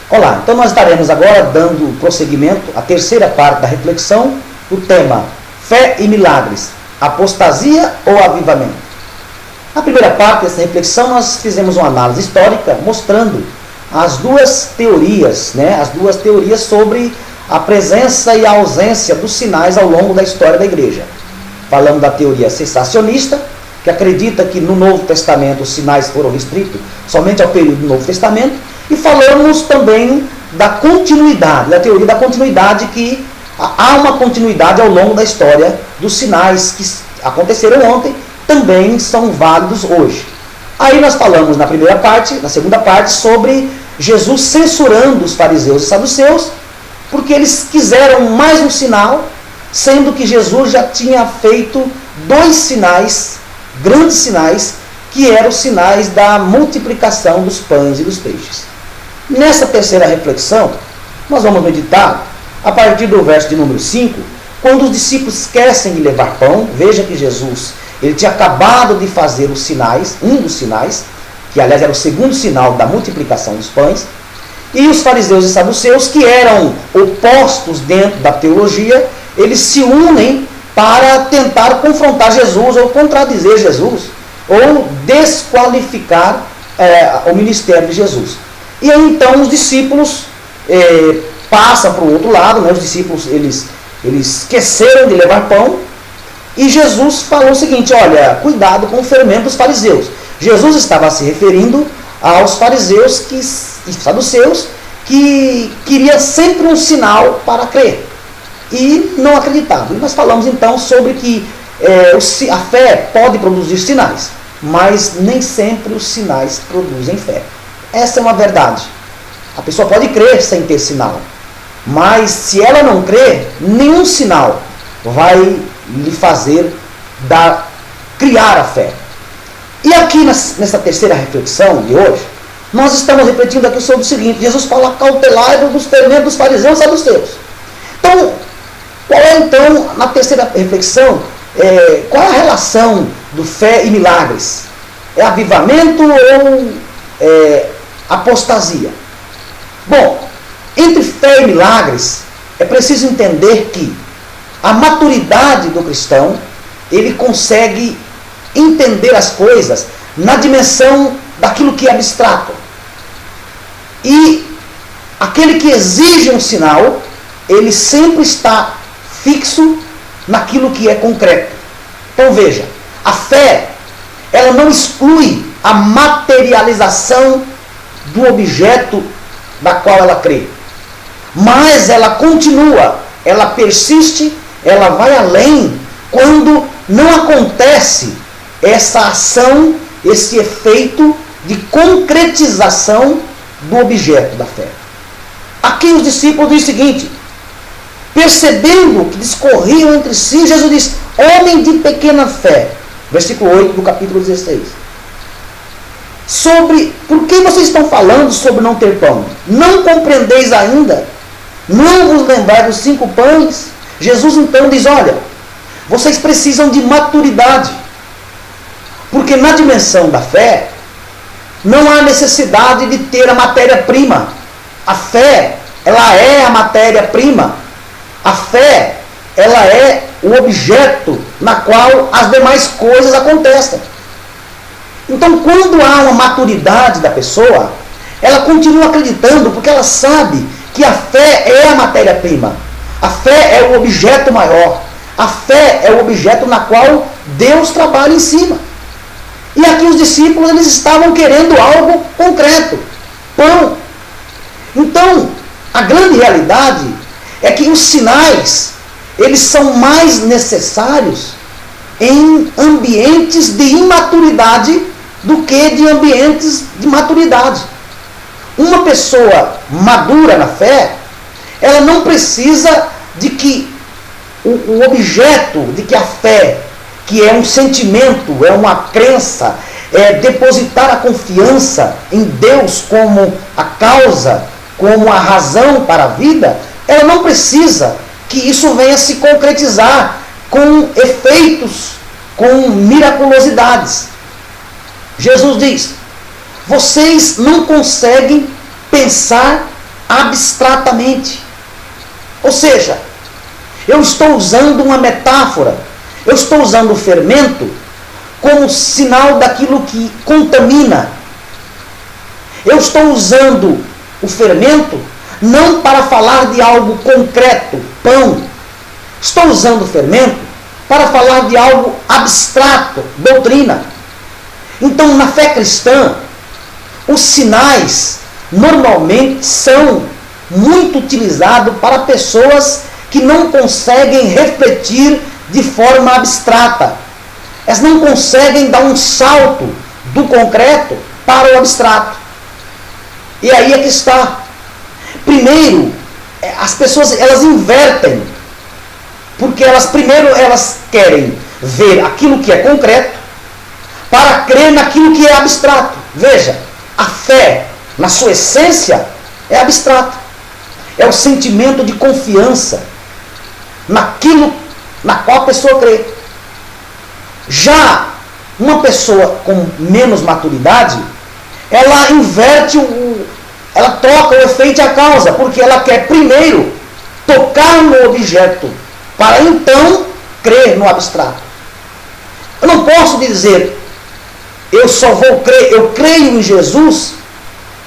Olá, então nós estaremos agora dando prosseguimento à terceira parte da reflexão do tema Fé e Milagres, Apostasia ou Avivamento. Na primeira parte dessa reflexão nós fizemos uma análise histórica mostrando as duas teorias, as duas teorias sobre a presença e a ausência dos sinais ao longo da história da igreja. Falamos da teoria cessacionista, que acredita que no Novo Testamento os sinais foram restritos somente ao período do Novo Testamento, e falamos também da continuidade, da teoria da continuidade, que há uma continuidade ao longo da história dos sinais que aconteceram ontem, também são válidos hoje. Aí nós falamos na primeira parte, na segunda parte, sobre Jesus censurando os fariseus e saduceus, porque eles quiseram mais um sinal, sendo que Jesus já tinha feito 2 sinais, grandes sinais, que eram os sinais da multiplicação dos pães e dos peixes. Nessa terceira reflexão, nós vamos meditar a partir do verso de número 5, quando os discípulos esquecem de levar pão. Veja que Jesus, ele tinha acabado de fazer os sinais, um dos sinais, que aliás era o segundo sinal da multiplicação dos pães, e os fariseus e saduceus, que eram opostos dentro da teologia, eles se unem para tentar confrontar Jesus, ou contradizer Jesus, ou desqualificar o ministério de Jesus. E aí então os discípulos passam para o outro lado, os discípulos eles esqueceram de levar pão, e Jesus falou o seguinte: olha, cuidado com o fermento dos fariseus. Jesus estava se referindo aos fariseus e saduceus que queria sempre um sinal para crer e não acreditavam. E nós falamos então sobre que a fé pode produzir sinais, mas nem sempre os sinais produzem fé. Essa é uma verdade. A pessoa pode crer sem ter sinal, mas se ela não crer, nenhum sinal vai lhe fazer criar a fé. E aqui nessa terceira reflexão de hoje, nós estamos refletindo aqui sobre o seguinte: Jesus fala cautelar dos fermentos dos fariseus e saduceus. Então, qual é então, na terceira reflexão, qual é a relação do fé e milagres? É avivamento ou apostasia? Bom, entre fé e milagres, é preciso entender que a maturidade do cristão, ele consegue entender as coisas na dimensão daquilo que é abstrato. E aquele que exige um sinal, ele sempre está fixo naquilo que é concreto. Então veja, a fé, ela não exclui a materialização do objeto da qual ela crê, mas ela continua, ela persiste, ela vai além quando não acontece essa ação, esse efeito de concretização do objeto da fé. Aqui os discípulos dizem o seguinte: percebendo que discorriam entre si, Jesus diz: homem de pequena fé, versículo 8 do capítulo 16. Por que vocês estão falando sobre não ter pão? Não compreendeis ainda? Não vos lembrai dos 5 pães? Jesus então diz: olha, vocês precisam de maturidade, porque na dimensão da fé não há necessidade de ter a matéria-prima. A fé, ela é a matéria-prima. A fé, ela é o objeto na qual as demais coisas acontecem. Então, quando há uma maturidade da pessoa, ela continua acreditando, porque ela sabe que a fé é a matéria-prima. A fé é o objeto maior. A fé é o objeto na qual Deus trabalha em cima. E aqui os discípulos, eles estavam querendo algo concreto: pão. Então, a grande realidade é que os sinais, eles são mais necessários em ambientes de imaturidade do que de ambientes de maturidade. Uma pessoa madura na fé, ela não precisa de que o objeto, de que a fé, que é um sentimento, é uma crença, é depositar a confiança em Deus como a causa, como a razão para a vida, ela não precisa que isso venha se concretizar com efeitos, com miraculosidades. Jesus diz: vocês não conseguem pensar abstratamente. Ou seja, eu estou usando uma metáfora, eu estou usando o fermento como sinal daquilo que contamina. Eu estou usando o fermento não para falar de algo concreto, pão. Estou usando o fermento para falar de algo abstrato, doutrina. Então, na fé cristã, os sinais normalmente são muito utilizados para pessoas que não conseguem refletir de forma abstrata. Elas não conseguem dar um salto do concreto para o abstrato. E aí é que está. Primeiro, as pessoas elas invertem, porque primeiro elas querem ver aquilo que é concreto para crer naquilo que é abstrato. Veja, a fé, na sua essência, é abstrato. É o sentimento de confiança naquilo na qual a pessoa crê. Já uma pessoa com menos maturidade, ela inverte, ela troca o efeito e a causa, porque ela quer primeiro tocar no objeto, para então crer no abstrato. Eu não posso dizer, eu só vou crer, eu creio em Jesus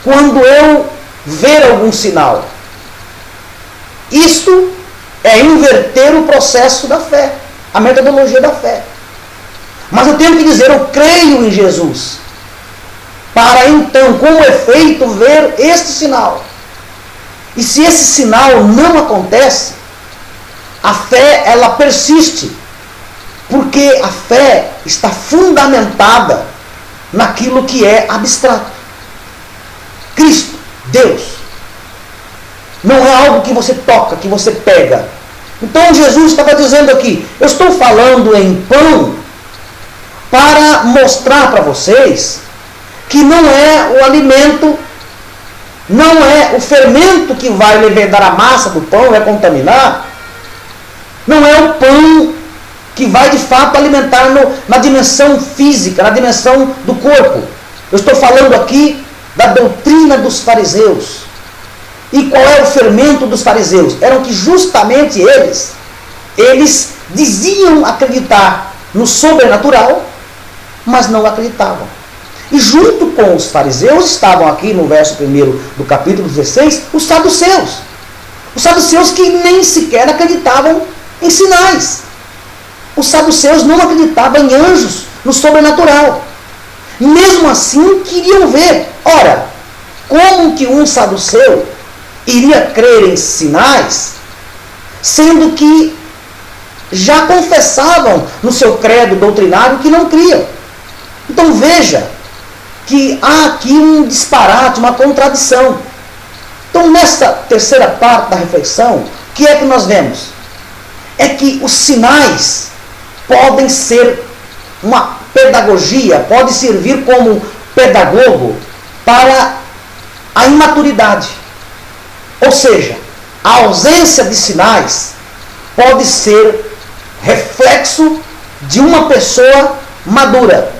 quando eu ver algum sinal. Isto é inverter o processo da fé, a metodologia da fé. Mas eu tenho que dizer, eu creio em Jesus, para então, com efeito, ver este sinal. E se esse sinal não acontece, a fé, ela persiste, porque a fé está fundamentada naquilo que é abstrato. Cristo, Deus, não é algo que você toca, que você pega. Então Jesus estava dizendo aqui, eu estou falando em pão para mostrar para vocês que não é o alimento, não é o fermento que vai levedar a massa do pão, vai contaminar. Não é o pão que vai de fato alimentar na dimensão física, na dimensão do corpo. Eu estou falando aqui da doutrina dos fariseus. E qual é o fermento dos fariseus? Eram que justamente eles diziam acreditar no sobrenatural, mas não acreditavam. E junto com os fariseus estavam aqui no verso 1 do capítulo 16, os saduceus. Os saduceus que nem sequer acreditavam em sinais. Os saduceus não acreditavam em anjos, no sobrenatural. Mesmo assim, queriam ver. Ora, como que um saduceu iria crer em sinais, sendo que já confessavam no seu credo doutrinário que não criam? Então veja que há aqui um disparate, uma contradição. Então nessa terceira parte da reflexão, o que é que nós vemos? É que os sinais podem ser uma pedagogia, pode servir como pedagogo para a imaturidade. Ou seja, a ausência de sinais pode ser reflexo de uma pessoa madura.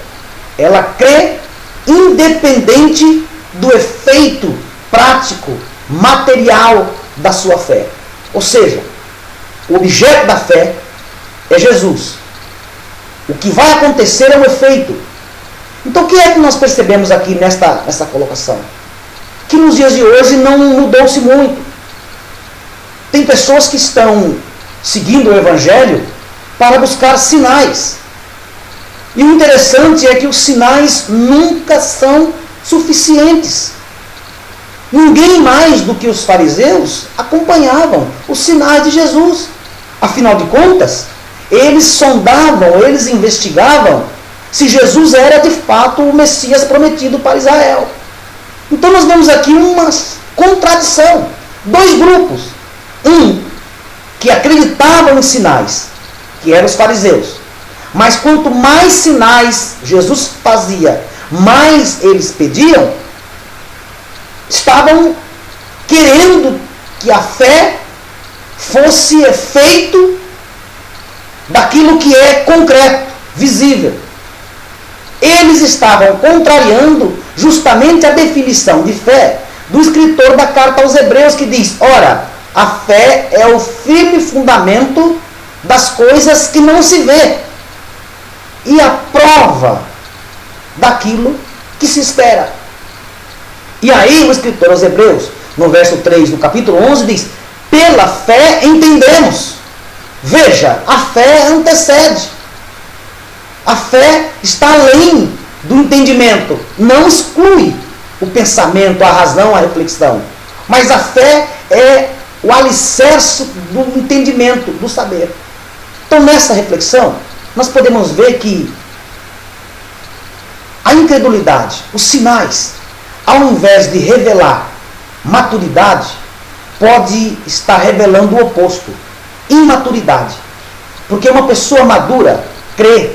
Ela crê independente do efeito prático, material da sua fé. Ou seja, o objeto da fé é Jesus. O que vai acontecer é o efeito. Então, o que é que nós percebemos aqui nessa colocação? Que nos dias de hoje não mudou-se muito. Tem pessoas que estão seguindo o Evangelho para buscar sinais. E o interessante é que os sinais nunca são suficientes. Ninguém mais do que os fariseus acompanhavam os sinais de Jesus. Afinal de contas, eles sondavam, eles investigavam se Jesus era de fato o Messias prometido para Israel. Então nós vemos aqui uma contradição. Dois grupos. Um que acreditavam em sinais, que eram os fariseus. Mas quanto mais sinais Jesus fazia, mais eles pediam, estavam querendo que a fé fosse efeito daquilo que é concreto, visível. Eles estavam contrariando justamente a definição de fé do escritor da carta aos Hebreus, que diz: ora, a fé é o firme fundamento das coisas que não se vê e a prova daquilo que se espera. E aí o escritor aos Hebreus, no verso 3 do capítulo 11, diz: pela fé entendemos. Veja, a fé antecede. A fé está além do entendimento. Não exclui o pensamento, a razão, a reflexão. Mas a fé é o alicerce do entendimento, do saber. Então, nessa reflexão, nós podemos ver que a incredulidade, os sinais, ao invés de revelar maturidade, pode estar revelando o oposto, imaturidade. Porque uma pessoa madura crê,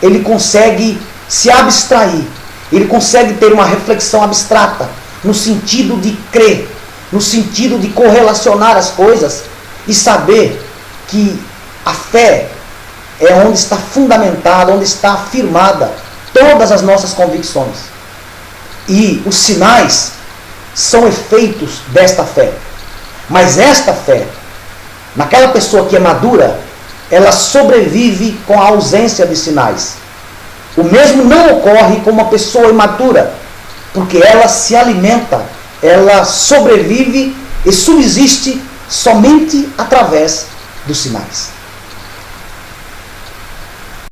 ele consegue se abstrair, ele consegue ter uma reflexão abstrata, no sentido de crer, no sentido de correlacionar as coisas e saber que a fé é onde está fundamentada, onde está afirmada todas as nossas convicções. E os sinais são efeitos desta fé. Mas esta fé, naquela pessoa que é madura, ela sobrevive com a ausência de sinais. O mesmo não ocorre com uma pessoa imatura, porque ela se alimenta, ela sobrevive e subsiste somente através dos sinais.